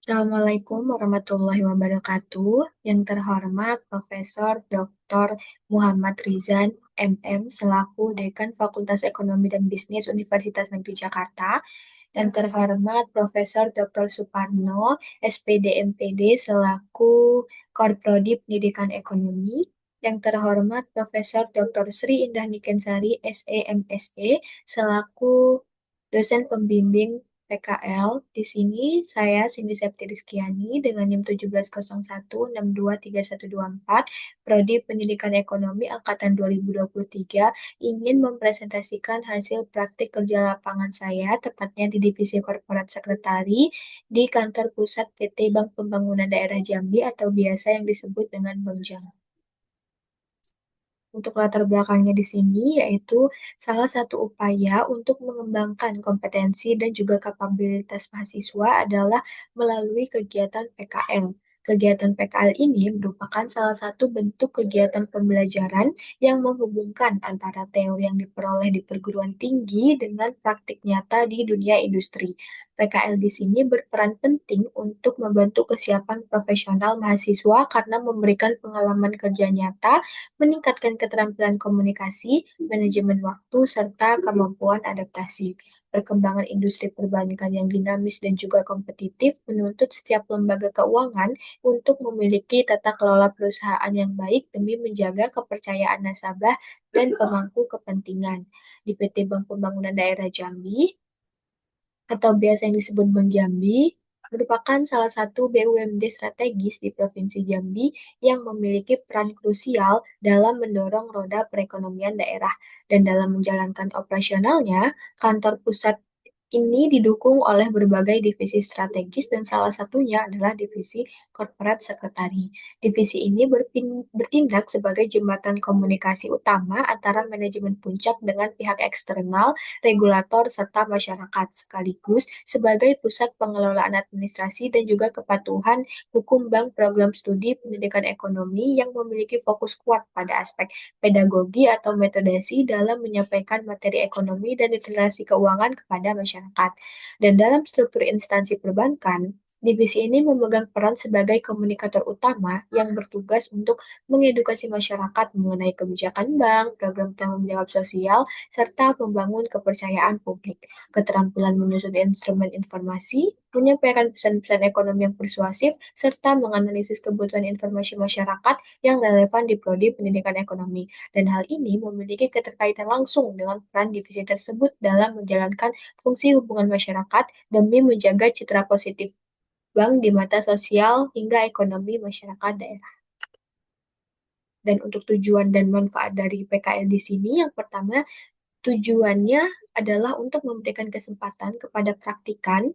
Assalamualaikum warahmatullahi wabarakatuh. Yang terhormat Profesor Dr. Muhammad Rizan, MM, selaku Dekan Fakultas Ekonomi dan Bisnis Universitas Negeri Jakarta. Yang terhormat Profesor Dr. Suparno, SPD MPD, selaku Korprodi Pendidikan Ekonomi. Yang terhormat Profesor Dr. Sri Indah Nikensari, SE MSE, selaku dosen pembimbing PKL. Di sini saya Cindy Septi Rizkyani dengan NIM 1701623124, Prodi Pendidikan Ekonomi Angkatan 2023, ingin mempresentasikan hasil praktik kerja lapangan saya, tepatnya di Divisi Korporat Sekretari di Kantor Pusat PT Bank Pembangunan Daerah Jambi atau biasa yang disebut dengan Bank Jambi. Untuk latar belakangnya di sini yaitu salah satu upaya untuk mengembangkan kompetensi dan juga kapabilitas mahasiswa adalah melalui kegiatan PKL. Kegiatan PKL ini merupakan salah satu bentuk kegiatan pembelajaran yang menghubungkan antara teori yang diperoleh di perguruan tinggi dengan praktik nyata di dunia industri. PKL di sini berperan penting untuk membantu kesiapan profesional mahasiswa karena memberikan pengalaman kerja nyata, meningkatkan keterampilan komunikasi, manajemen waktu, serta kemampuan adaptasi. Perkembangan industri perbankan yang dinamis dan juga kompetitif menuntut setiap lembaga keuangan untuk memiliki tata kelola perusahaan yang baik demi menjaga kepercayaan nasabah dan pemangku kepentingan. Di PT Bank Pembangunan Daerah Jambi, atau biasa yang disebut Bank Jambi, merupakan salah satu BUMD strategis di Provinsi Jambi yang memiliki peran krusial dalam mendorong roda perekonomian daerah. Dan dalam menjalankan operasionalnya, kantor pusat ini didukung oleh berbagai divisi strategis dan salah satunya adalah divisi Corporate Secretary. Divisi ini bertindak sebagai jembatan komunikasi utama antara manajemen puncak dengan pihak eksternal, regulator, serta masyarakat, sekaligus sebagai pusat pengelolaan administrasi dan juga kepatuhan hukum bank program studi pendidikan ekonomi yang memiliki fokus kuat pada aspek pedagogi atau metodasi dalam menyampaikan materi ekonomi dan literasi keuangan kepada masyarakat. Dan dalam struktur instansi perbankan, divisi ini memegang peran sebagai komunikator utama yang bertugas untuk mengedukasi masyarakat mengenai kebijakan bank, program tanggung jawab sosial, serta membangun kepercayaan publik. Keterampilan menyusun instrumen informasi, menyampaikan pesan-pesan ekonomi yang persuasif, serta menganalisis kebutuhan informasi masyarakat yang relevan di prodi pendidikan ekonomi. Dan hal ini memiliki keterkaitan langsung dengan peran divisi tersebut dalam menjalankan fungsi hubungan masyarakat demi menjaga citra positif bank di mata sosial hingga ekonomi masyarakat daerah. Dan untuk tujuan dan manfaat dari PKL di sini, yang pertama, tujuannya adalah untuk memberikan kesempatan kepada praktikan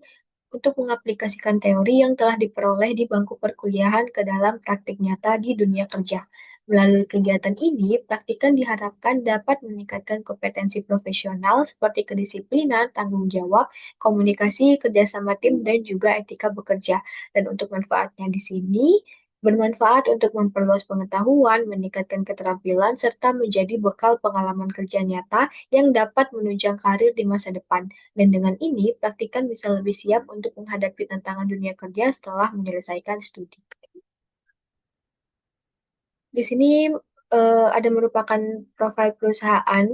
untuk mengaplikasikan teori yang telah diperoleh di bangku perkuliahan ke dalam praktik nyata di dunia kerja. Melalui kegiatan ini, praktikan diharapkan dapat meningkatkan kompetensi profesional seperti kedisiplinan, tanggung jawab, komunikasi, kerjasama tim, dan juga etika bekerja. Dan untuk manfaatnya di sini, bermanfaat untuk memperluas pengetahuan, meningkatkan keterampilan, serta menjadi bekal pengalaman kerja nyata yang dapat menunjang karir di masa depan. Dan dengan ini, praktikan bisa lebih siap untuk menghadapi tantangan dunia kerja setelah menyelesaikan studi. Di sini ada merupakan profil perusahaan,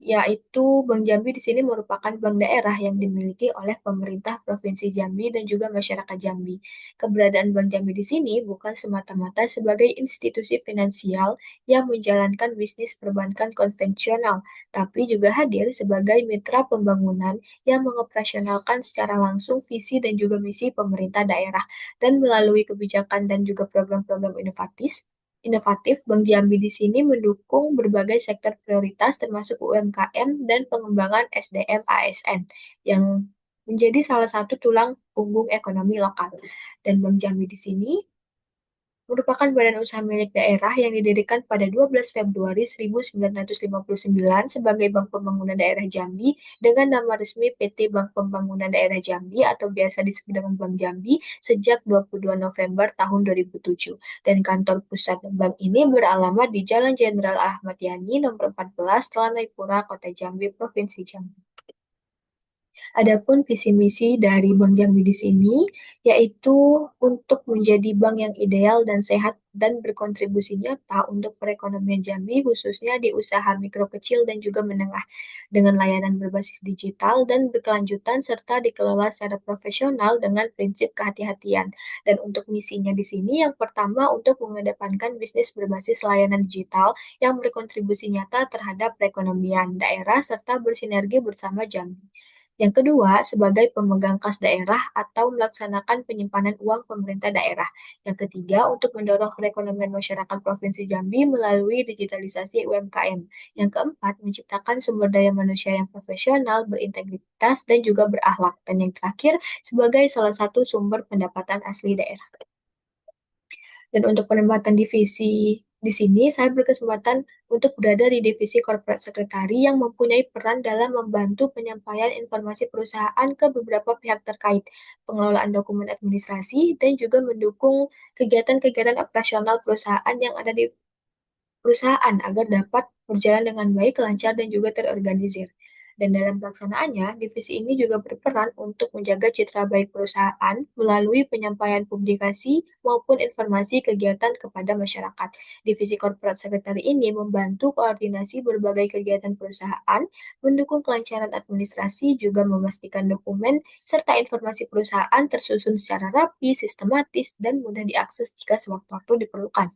yaitu Bank Jambi di sini merupakan bank daerah yang dimiliki oleh pemerintah Provinsi Jambi dan juga masyarakat Jambi. Keberadaan Bank Jambi di sini bukan semata-mata sebagai institusi finansial yang menjalankan bisnis perbankan konvensional, tapi juga hadir sebagai mitra pembangunan yang mengoperasionalkan secara langsung visi dan juga misi pemerintah daerah. Dan melalui kebijakan dan juga program-program inovatif, Bank Jambi di sini mendukung berbagai sektor prioritas termasuk UMKM dan pengembangan SDM ASN yang menjadi salah satu tulang punggung ekonomi lokal. Dan Bank Jambi di sini merupakan badan usaha milik daerah yang didirikan pada 12 Februari 1959 sebagai Bank Pembangunan Daerah Jambi dengan nama resmi PT Bank Pembangunan Daerah Jambi atau biasa disebut dengan Bank Jambi sejak 22 November tahun 2007. Dan kantor pusat bank ini beralamat di Jalan Jenderal Ahmad Yani nomor 14 Telanai Pura, Kota Jambi, Provinsi Jambi. Adapun visi misi dari Bank Jambi di sini yaitu untuk menjadi bank yang ideal dan sehat dan berkontribusi nyata untuk perekonomian Jambi khususnya di usaha mikro kecil dan juga menengah dengan layanan berbasis digital dan berkelanjutan serta dikelola secara profesional dengan prinsip kehati-hatian. Dan untuk misinya di sini yang pertama untuk mengedepankan bisnis berbasis layanan digital yang berkontribusi nyata terhadap perekonomian daerah serta bersinergi bersama Jambi. Yang kedua, sebagai pemegang kas daerah atau melaksanakan penyimpanan uang pemerintah daerah. Yang ketiga, untuk mendorong perekonomian masyarakat Provinsi Jambi melalui digitalisasi UMKM. Yang keempat, menciptakan sumber daya manusia yang profesional, berintegritas, dan juga berakhlak. Dan yang terakhir, sebagai salah satu sumber pendapatan asli daerah. Dan untuk penempatan divisi di sini, saya berkesempatan untuk berada di divisi corporate secretary yang mempunyai peran dalam membantu penyampaian informasi perusahaan ke beberapa pihak terkait, pengelolaan dokumen administrasi, dan juga mendukung kegiatan-kegiatan operasional perusahaan yang ada di perusahaan agar dapat berjalan dengan baik, lancar, dan juga terorganisir. Dan dalam pelaksanaannya, divisi ini juga berperan untuk menjaga citra baik perusahaan melalui penyampaian publikasi maupun informasi kegiatan kepada masyarakat. Divisi Corporate Secretary ini membantu koordinasi berbagai kegiatan perusahaan, mendukung kelancaran administrasi, juga memastikan dokumen serta informasi perusahaan tersusun secara rapi, sistematis, dan mudah diakses jika sewaktu-waktu diperlukan.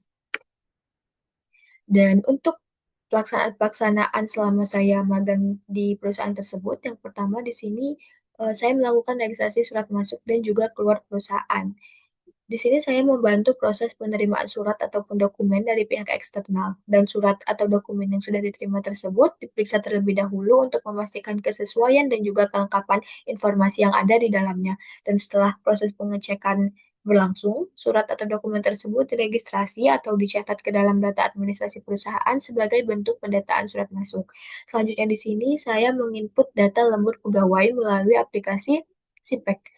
Dan untuk pelaksanaan-pelaksanaan selama saya magang di perusahaan tersebut, yang pertama di sini saya melakukan registrasi surat masuk dan juga keluar perusahaan. Di sini saya membantu proses penerimaan surat ataupun dokumen dari pihak eksternal, dan surat atau dokumen yang sudah diterima tersebut diperiksa terlebih dahulu untuk memastikan kesesuaian dan juga kelengkapan informasi yang ada di dalamnya. Dan setelah proses pengecekan berlangsung, surat atau dokumen tersebut diregistrasi atau dicatat ke dalam data administrasi perusahaan sebagai bentuk pendataan surat masuk. Selanjutnya di sini saya menginput data lembur pegawai melalui aplikasi Simpek.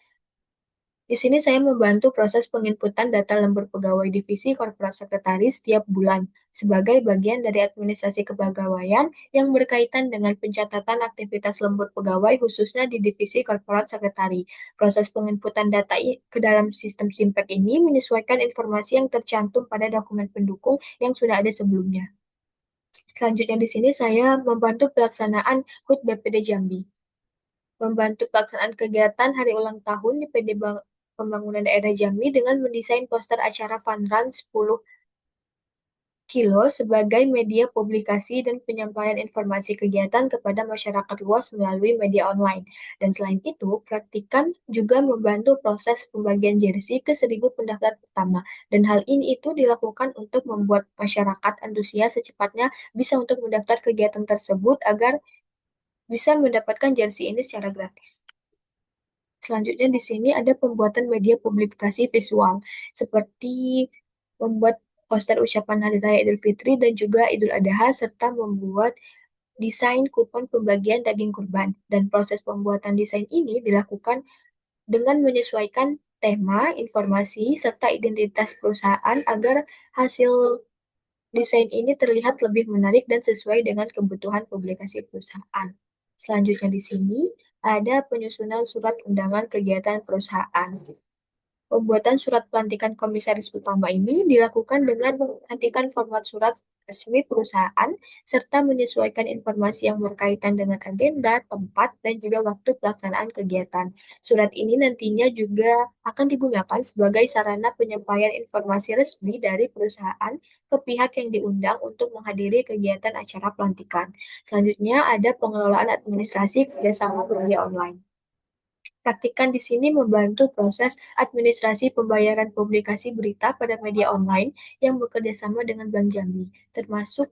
Di sini saya membantu proses penginputan data lembur pegawai divisi korporat sekretaris setiap bulan sebagai bagian dari administrasi kepegawaian yang berkaitan dengan pencatatan aktivitas lembur pegawai khususnya di divisi korporat sekretari. Proses penginputan data ke dalam sistem Simpek ini menyesuaikan informasi yang tercantum pada dokumen pendukung yang sudah ada sebelumnya. Selanjutnya di sini saya membantu pelaksanaan HUT BPD Jambi, membantu pelaksanaan kegiatan hari ulang tahun di PD Pembangunan Daerah Jambi dengan mendesain poster acara Fun Run 10 Kilo sebagai media publikasi dan penyampaian informasi kegiatan kepada masyarakat luas melalui media online. Dan selain itu, praktikan juga membantu proses pembagian jersey ke 1.000 pendaftar pertama. Dan hal ini itu dilakukan untuk membuat masyarakat antusias secepatnya bisa untuk mendaftar kegiatan tersebut agar bisa mendapatkan jersey ini secara gratis. Selanjutnya di sini ada pembuatan media publikasi visual, seperti membuat poster ucapan Hari Raya Idul Fitri dan juga Idul Adha, serta membuat desain kupon pembagian daging kurban. Dan proses pembuatan desain ini dilakukan dengan menyesuaikan tema, informasi, serta identitas perusahaan agar hasil desain ini terlihat lebih menarik dan sesuai dengan kebutuhan publikasi perusahaan. Selanjutnya di sini ada penyusunan surat undangan kegiatan perusahaan. Pembuatan surat pelantikan komisaris utama ini dilakukan dengan memperhatikan format surat resmi perusahaan serta menyesuaikan informasi yang berkaitan dengan agenda, tempat, dan juga waktu pelaksanaan kegiatan. Surat ini nantinya juga akan digunakan sebagai sarana penyampaian informasi resmi dari perusahaan ke pihak yang diundang untuk menghadiri kegiatan acara pelantikan. Selanjutnya ada pengelolaan administrasi kerjasama media online. Praktikan di sini membantu proses administrasi pembayaran publikasi berita pada media online yang bekerja sama dengan Bank Jambi, termasuk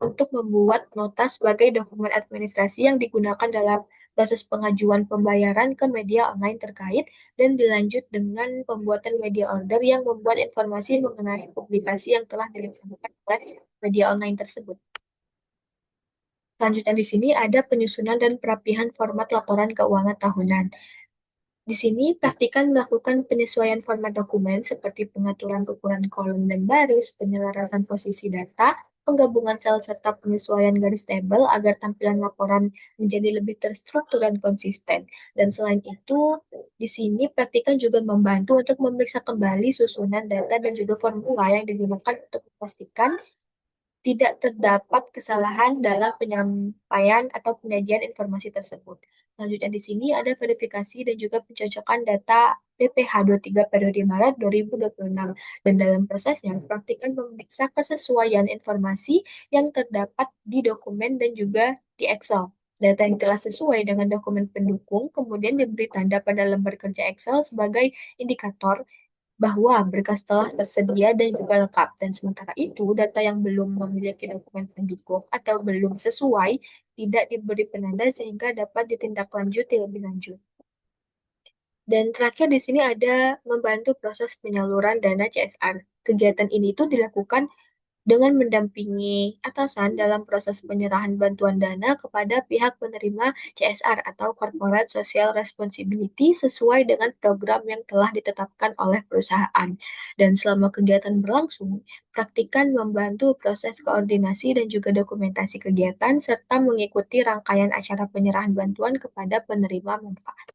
untuk membuat nota sebagai dokumen administrasi yang digunakan dalam proses pengajuan pembayaran ke media online terkait, dan dilanjut dengan pembuatan media order yang membuat informasi mengenai publikasi yang telah dilaksanakan oleh media online tersebut. Selanjutnya di sini ada penyusunan dan perapihan format laporan keuangan tahunan. Di sini, praktikan melakukan penyesuaian format dokumen seperti pengaturan ukuran kolom dan baris, penyelarasan posisi data, penggabungan sel serta penyesuaian garis tabel agar tampilan laporan menjadi lebih terstruktur dan konsisten. Dan selain itu, di sini praktikan juga membantu untuk memeriksa kembali susunan data dan juga formula yang digunakan untuk memastikan tidak terdapat kesalahan dalam penyampaian atau penyajian informasi tersebut. Selanjutnya di sini ada verifikasi dan juga pencocokan data PPH 23 periode Maret 2026. Dan dalam prosesnya, praktikan memeriksa kesesuaian informasi yang terdapat di dokumen dan juga di Excel. Data yang telah sesuai dengan dokumen pendukung kemudian diberi tanda pada lembar kerja Excel sebagai indikator bahwa berkas telah tersedia dan juga lengkap. Dan sementara itu, data yang belum memiliki dokumen pendukung atau belum sesuai tidak diberi penanda sehingga dapat ditindaklanjuti lebih lanjut. Dan terakhir di sini ada membantu proses penyaluran dana CSR. Kegiatan ini tuh dilakukan dengan mendampingi atasan dalam proses penyerahan bantuan dana kepada pihak penerima CSR atau Corporate Social Responsibility sesuai dengan program yang telah ditetapkan oleh perusahaan. Dan selama kegiatan berlangsung, praktikan membantu proses koordinasi dan juga dokumentasi kegiatan serta mengikuti rangkaian acara penyerahan bantuan kepada penerima manfaat.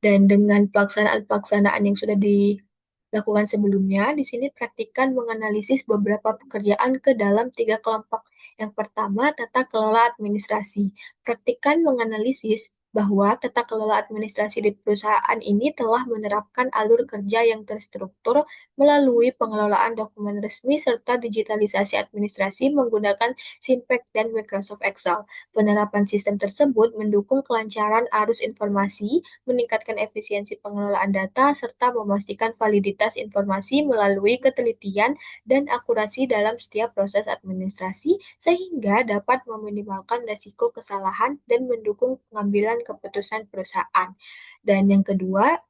Dan dengan pelaksanaan-pelaksanaan yang sudah dilakukan sebelumnya, di sini praktikan menganalisis beberapa pekerjaan ke dalam tiga kelompok. Yang pertama, tata kelola administrasi. Praktikan menganalisis bahwa tata kelola administrasi di perusahaan ini telah menerapkan alur kerja yang terstruktur melalui pengelolaan dokumen resmi serta digitalisasi administrasi menggunakan Simplex dan Microsoft Excel. Penerapan sistem tersebut mendukung kelancaran arus informasi, meningkatkan efisiensi pengelolaan data, serta memastikan validitas informasi melalui ketelitian dan akurasi dalam setiap proses administrasi, sehingga dapat meminimalkan risiko kesalahan dan mendukung pengambilan keputusan perusahaan. Dan yang kedua,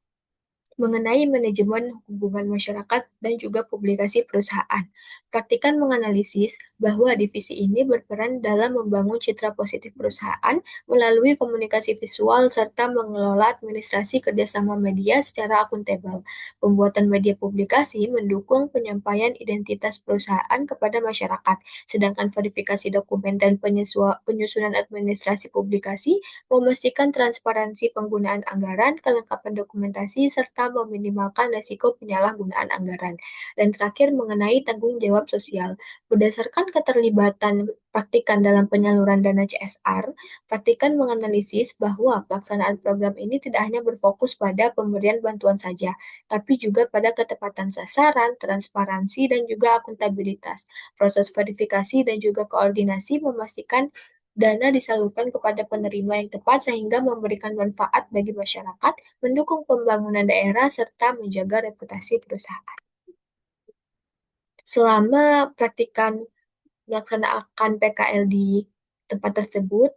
mengenai manajemen hubungan masyarakat dan juga publikasi perusahaan. Praktikan menganalisis bahwa divisi ini berperan dalam membangun citra positif perusahaan melalui komunikasi visual serta mengelola administrasi kerjasama media secara akuntabel. Pembuatan media publikasi mendukung penyampaian identitas perusahaan kepada masyarakat, sedangkan verifikasi dokumen dan penyusunan administrasi publikasi memastikan transparansi penggunaan anggaran, kelengkapan dokumentasi, serta meminimalkan risiko penyalahgunaan anggaran. Dan terakhir mengenai tanggung jawab sosial. Berdasarkan keterlibatan praktikan dalam penyaluran dana CSR, praktikan menganalisis bahwa pelaksanaan program ini tidak hanya berfokus pada pemberian bantuan saja, tapi juga pada ketepatan sasaran, transparansi, dan juga akuntabilitas. Proses verifikasi dan juga koordinasi memastikan dana disalurkan kepada penerima yang tepat sehingga memberikan manfaat bagi masyarakat, mendukung pembangunan daerah, serta menjaga reputasi perusahaan. Selama praktikan melaksanakan PKL di tempat tersebut,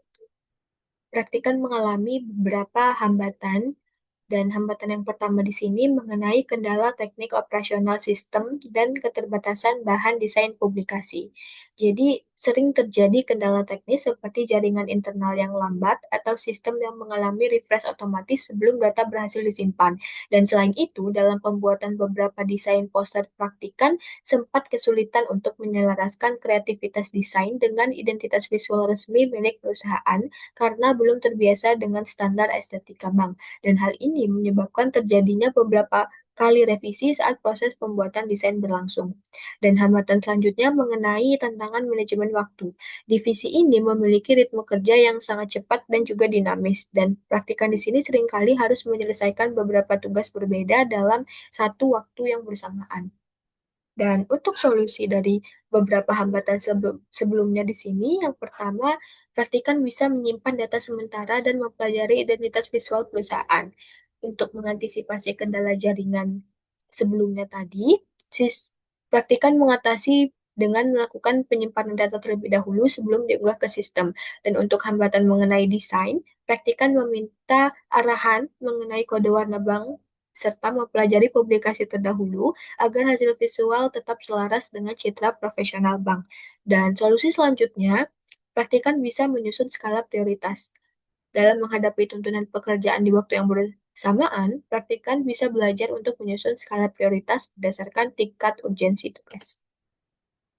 praktikan mengalami beberapa hambatan. Dan hambatan yang pertama di sini mengenai kendala teknik operasional sistem dan keterbatasan bahan desain publikasi. Jadi, sering terjadi kendala teknis seperti jaringan internal yang lambat atau sistem yang mengalami refresh otomatis sebelum data berhasil disimpan. Dan selain itu, dalam pembuatan beberapa desain poster praktikan, sempat kesulitan untuk menyelaraskan kreativitas desain dengan identitas visual resmi milik perusahaan karena belum terbiasa dengan standar estetika bank. Dan hal ini menyebabkan terjadinya beberapa kali revisi saat proses pembuatan desain berlangsung. Dan hambatan selanjutnya mengenai tantangan manajemen waktu. Divisi ini memiliki ritme kerja yang sangat cepat dan juga dinamis, dan praktikan di sini seringkali harus menyelesaikan beberapa tugas berbeda dalam satu waktu yang bersamaan. Dan untuk solusi dari beberapa hambatan sebelumnya di sini, yang pertama, praktikan bisa menyimpan data sementara dan mempelajari identitas visual perusahaan. Untuk mengantisipasi kendala jaringan sebelumnya tadi, praktikan mengatasi dengan melakukan penyimpanan data terlebih dahulu sebelum diunggah ke sistem. Dan untuk hambatan mengenai desain, praktikan meminta arahan mengenai kode warna bank serta mempelajari publikasi terdahulu agar hasil visual tetap selaras dengan citra profesional bank. Dan solusi selanjutnya, praktikan bisa menyusun skala prioritas. Dalam menghadapi tuntunan pekerjaan di waktu yang bersamaan, praktikan bisa belajar untuk menyusun skala prioritas berdasarkan tingkat urgensi tugas.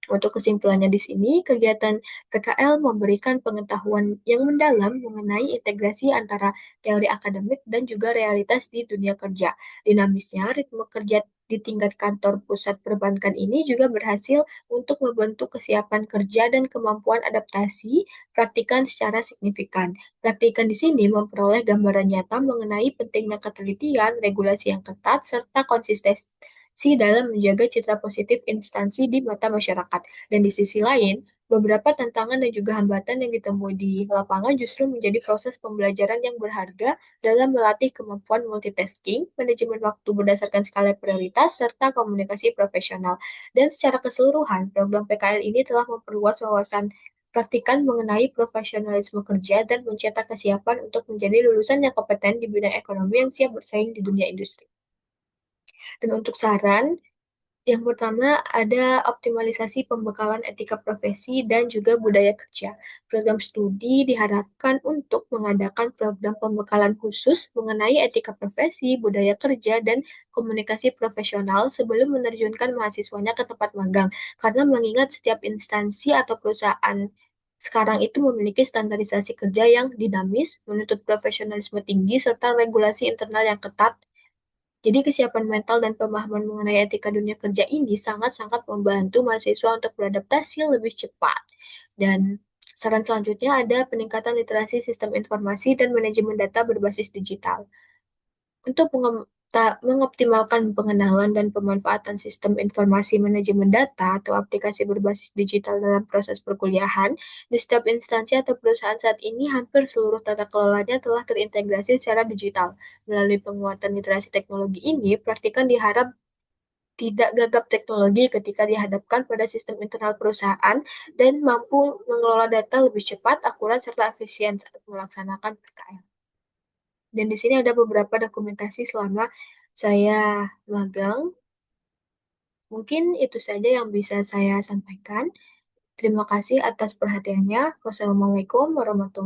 Untuk kesimpulannya di sini, kegiatan PKL memberikan pengetahuan yang mendalam mengenai integrasi antara teori akademik dan juga realitas di dunia kerja. Dinamisnya ritme kerja di tingkat kantor pusat perbankan ini juga berhasil untuk membentuk kesiapan kerja dan kemampuan adaptasi praktikan secara signifikan. Praktikan di sini memperoleh gambaran nyata mengenai pentingnya ketelitian, regulasi yang ketat, serta konsistensi dalam menjaga citra positif instansi di mata masyarakat. Dan di sisi lain, beberapa tantangan dan juga hambatan yang ditemui di lapangan justru menjadi proses pembelajaran yang berharga dalam melatih kemampuan multitasking, manajemen waktu berdasarkan skala prioritas, serta komunikasi profesional. Dan secara keseluruhan, program PKL ini telah memperluas wawasan praktikan mengenai profesionalisme kerja dan mencetak kesiapan untuk menjadi lulusan yang kompeten di bidang ekonomi yang siap bersaing di dunia industri. Dan untuk saran, yang pertama ada optimalisasi pembekalan etika profesi dan juga budaya kerja. Program studi diharapkan untuk mengadakan program pembekalan khusus mengenai etika profesi, budaya kerja, dan komunikasi profesional sebelum menerjunkan mahasiswanya ke tempat magang. Karena mengingat setiap instansi atau perusahaan sekarang itu memiliki standarisasi kerja yang dinamis, menuntut profesionalisme tinggi, serta regulasi internal yang ketat. Jadi kesiapan mental dan pemahaman mengenai etika dunia kerja ini sangat-sangat membantu mahasiswa untuk beradaptasi lebih cepat. Dan saran selanjutnya ada peningkatan literasi sistem informasi dan manajemen data berbasis digital. Untuk mengoptimalkan pengenalan dan pemanfaatan sistem informasi manajemen data atau aplikasi berbasis digital dalam proses perkuliahan, di setiap instansi atau perusahaan saat ini hampir seluruh tata kelolanya telah terintegrasi secara digital. Melalui penguatan literasi teknologi ini, praktikan diharap tidak gagap teknologi ketika dihadapkan pada sistem internal perusahaan dan mampu mengelola data lebih cepat, akurat, serta efisien saat melaksanakan PKM. Dan di sini ada beberapa dokumentasi selama saya magang. Mungkin itu saja yang bisa saya sampaikan. Terima kasih atas perhatiannya. Wassalamualaikum warahmatullahi